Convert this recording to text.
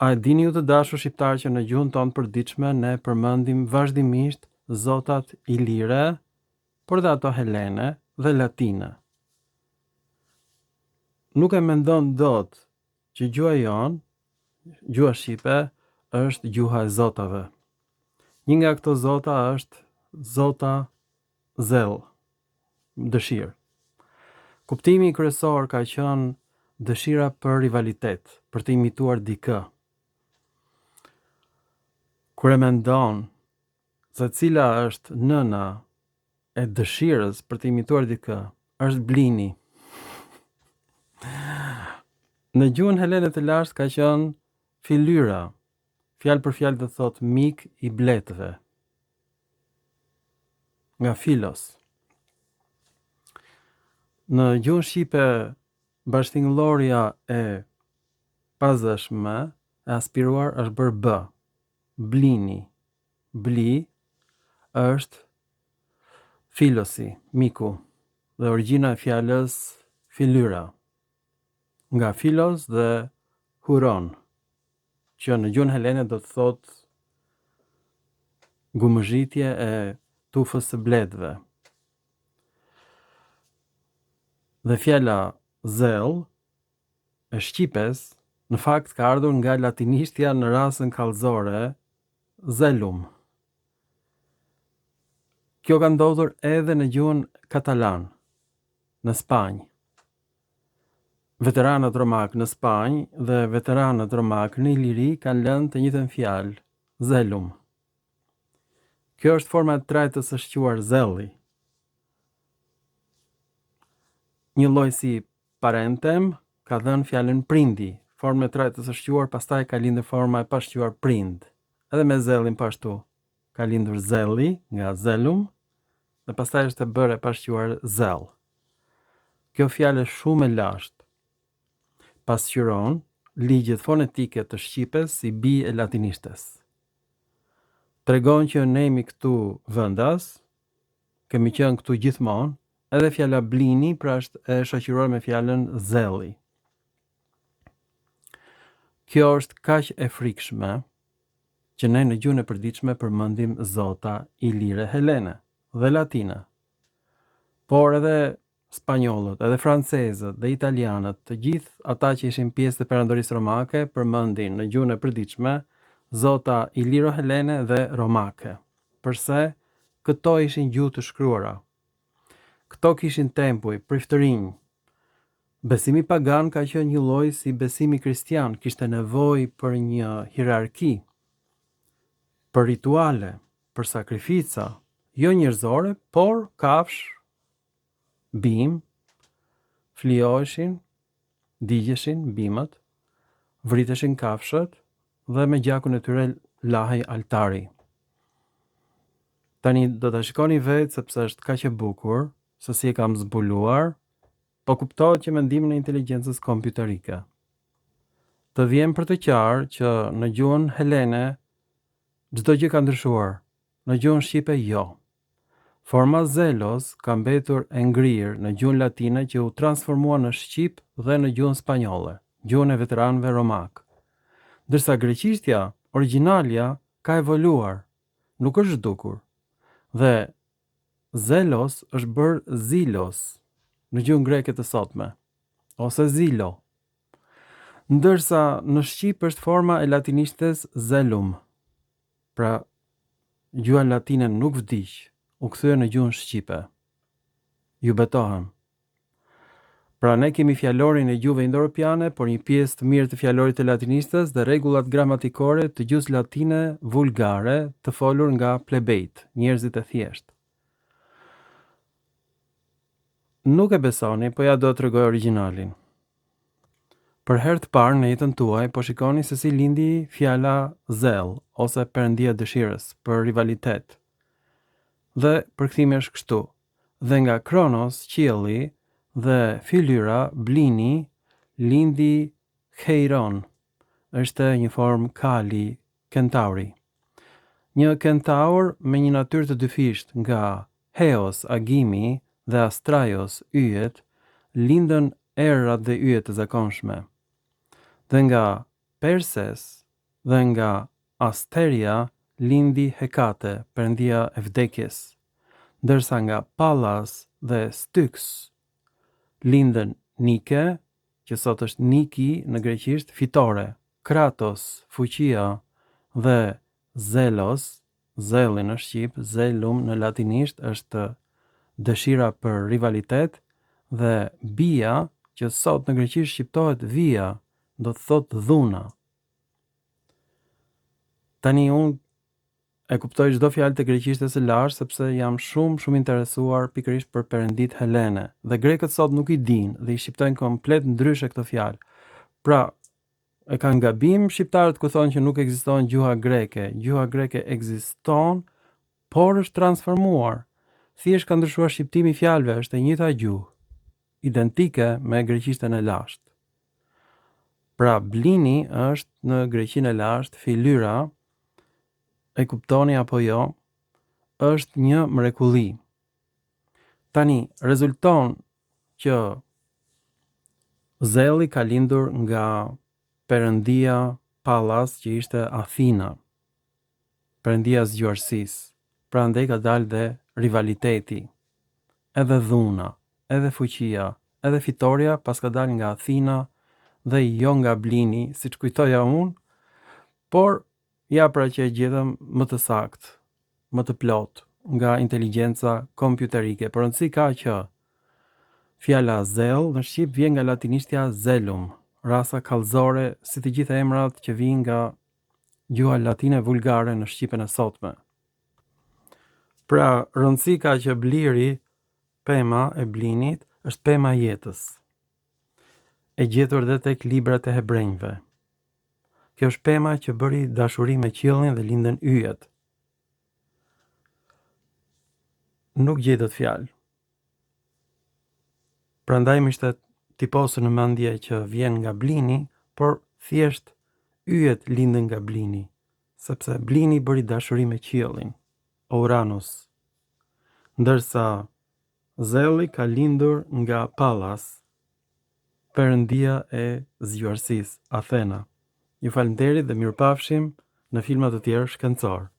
A e dini ju të dashur shqiptar që në gjuhën tonë përditshme ne përmendim vazhdimisht zotat ilire, por dhe ato helene dhe latine. Nuk e mendon dot që gjuha jon, gjuha shqipe, është gjuha e zotave. Një nga këto zota është zota zell, dëshirë. Kuptimi kryesor ka qenë dëshira për rivalitet, për të imituar dikë. Kur e mendon se cila është nëna e dëshirës për të imituar dikë, është blini. Në gjuhën helene të lashtë ka qenë filyra, fjalë për fjalë do thot mik i bletëve. Nga filos. Në gjuhën shqipe bashkëtingëllorja e pazëshme e aspiruar është bërë bë. Blini. Bli është filosi, miku, dhe origjina e fjalës filyra. Nga filos dhe huron, që në gjuhën helene do të thot gumëzhitje e tufës së bletëve. Dhe fjala zell e shqipes në fakt ka ardhur nga latinishtja në rasën kallëzore zellum. Kjo ka ndodhur edhe në gjuhën katalan, në Spanjë. Veteranët romak në Spanjë dhe veteranët romak në Iliri kanë lënë të njëjtën fjalë, zellum. Kjo është forma e trajtës së shquar zelli. Një lloj si parentem ka dhënë fjalën prindi, forma e trajtës së shquar, pastaj ka lindur forma e pashquar prind. Edhe me zellin pashtu. Ka lindur zelli nga zellum dhe pastaj është e bërë e pashquar zell. Kjo fjalë është shumë e lashtë. Pasqyron ligjet fonetike të shqipes si bij e latinishtes. Tregon që ne jemi këtu vendas, kemi qenë këtu gjithmonë, edhe fjala blini pra është e shoqëruar me fjalën zelli. Kjo është kaq e frikshme që ne në gjuhën e përditshme përmendim zota ilire helene dhe latine. Por edhe spanjollët, edhe francezët dhe italianët, të gjithë ata që ishin pjesë të perandorisë romake përmendin në gjuhën e përditshme zota iliro-helene dhe romake. Përse këto ishin gjuhë të shkruara. Këto kishin tempuj, priftërinj. Besimi pagan ka qenë një lloj si besimi kristian, kishte nevojë për një hierarki, për rituale, për sakrifica, jo njerëzore, por kafsh, bim, flijoheshin, digjeshin bimët, vriteshin kafshët dhe me gjakun e tyre lahej altari. Tani do ta shikoni vetë sepse është kaq e bukur, se si e kam zbuluar, po kuptohet që mendimin e inteligjencës kompjuterike. Të vjen për të qartë që në gjuhën helene çdo gjë ka ndryshuar, në gjuhën shqipe jo. Forma zelos ka mbetur e ngrirë në gjuhën latine që u transformua në shqip dhe në gjuhën spanjolle, gjuhën e veteranëve romak. Ndërsa greqishtja, origjinalja, ka evoluar, nuk është zhdukur. Dhe zelos është bërë zilos në gjuhën greke të sotme, ose zilo. Ndërsa në shqip është forma e latinishtes zelum. Pra, gjuha latine nuk vdiq, u kthye në gjuhën shqipe. Ju betohem. Pra ne kemi fjalorin e gjuhëve indo-europiane, por një pjesë të mirë të fjalorit të latinishtes dhe rregullat gramatikore të gjuhës latine vulgare të folur nga plebejt, njerëzit e thjeshtë. Nuk e besoni, po ja do të tregoj origjinalin. Për herë të parë në jetën tuaj, po shikoni se si lindi fjala zell ose perëndia e dëshirës për rivalitet. Dhe përkthimi është kështu. Dhe nga Kronos, qielli, dhe filyra, blini, lindi Heiron. Është një formë kali, kentauri. Një kentaur me një natyrë të dyfisht nga Heos, agimi, dhe Astraios, yjet, lindën errat dhe yjet të zakonshme. Dhe nga Perses, dhe nga Asteria lindi Hekate, perëndia e vdekjes, ndërsa nga Pallas dhe Styx lindën Nike, që sot është Niki në greqisht, fitore, Kratos, fuqia, dhe Zelos, Zelli në shqip, Zelum në latinisht është dëshira për rivalitet, dhe Bia, që sot në greqisht shqiptohet Via, do të thot dhuna. Tani unë e kuptoj çdo fjalë të greqishtes së lashtë sepse jam shumë interesuar pikërisht për perëndit helene, dhe grekët sot nuk i dinë dhe i shqiptojnë komplet ndryshe këtë fjalë. Pra, e kanë gabim shqiptarët ku thonë që nuk ekziston gjuha greke. Gjuha greke ekziston, por është transformuar. Thjesht ka ndryshuar shqiptimi i fjalëve, është e njëjta gjuhë, identike me greqishtën e lashtë. Pra, blini është në greqinë e lashtë filyra, e kuptoni apo jo, është një mrekulli. Tani, rezulton që Zelli ka lindur nga perëndia Pallas, që ishte Athina, perëndia zgjuarësisë. Pra ndaj ka dalë dhe rivaliteti, edhe dhuna, edhe fuqia, edhe fitoria pas ka dalë nga Athina dhe jo nga blini, siç kujtoja unë, por ja pra që e gjetëm më të saktë, më të plot, nga inteligjenca kompjuterike. Por rëndësi ka që fjala zell në shqip vjen nga latinishtja zelum, rasa kallëzore, si të gjitha emrat që vijnë nga gjuha latine vulgare në shqipen e sotme. Pra, rëndësi ka që bliri, pema e blinit, është pema e jetës, e gjetur dhe tek librat e hebrejve. Kjo është pema që bëri dashuri me qiellin dhe lindën yjet. Nuk gjetët fjalë. Prandaj më ishte tiposur në mendje që vjen nga blini, por thjesht yjet lindën nga blini, sepse blini bëri dashuri me qiellin, Uranus, ndërsa Zelli ka lindur nga Pallas, perëndia e zgjuarësisë, Athena. Ju falenderit dhe mirupafshim në filma të tjerë shkencor.